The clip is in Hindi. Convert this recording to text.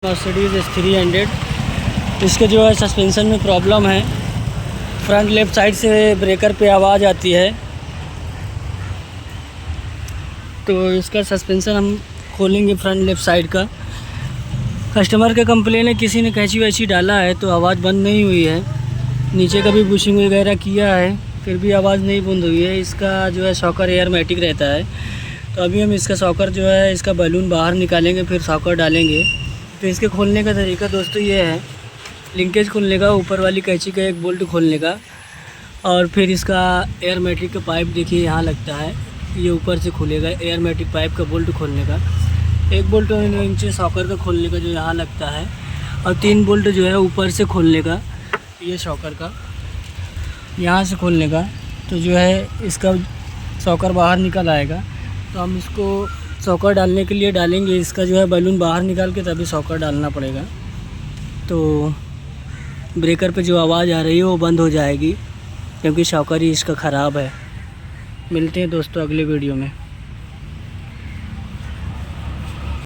मर्सिडीज़ S300 इसके जो है सस्पेंशन में प्रॉब्लम है। फ्रंट लेफ़्ट साइड से ब्रेकर पे आवाज़ आती है, तो इसका सस्पेंशन हम खोलेंगे फ्रंट लेफ़्ट साइड का। कस्टमर का कंप्लेन है किसी ने कैंची वैची डाला है तो आवाज़ बंद नहीं हुई है। नीचे का भी बुशिंग वगैरह किया है फिर भी आवाज़ नहीं बंद हुई है। इसका जो है शॉकर एयरमेटिक रहता है, तो अभी हम इसका शॉकर जो है इसका बलून बाहर निकालेंगे फिर शॉकर डालेंगे। तो इसके खोलने का तरीका दोस्तों ये है, लिंकेज खोलने का, ऊपर वाली कैंची का एक बोल्ट खोलने का, और फिर इसका एयरमेटिक का पाइप देखिए यहाँ लगता है, ये ऊपर से खुलेगा। एयरमेटिक पाइप का बोल्ट खोलने का एक बोल्ट नीचे शॉकर का खोलने का जो यहाँ लगता है, और 3 बोल्ट जो है ऊपर से खोलने का, ये शॉकर का यहाँ से खोलने का। तो जो है इसका शॉकर बाहर निकल आएगा, तो हम इसको शॉकर डालने के लिए डालेंगे। इसका जो है बलून बाहर निकाल के तभी शॉकर डालना पड़ेगा, तो ब्रेकर पे जो आवाज़ आ रही है वो बंद हो जाएगी, क्योंकि शॉकर ही इसका ख़राब है। मिलते हैं दोस्तों अगले वीडियो में।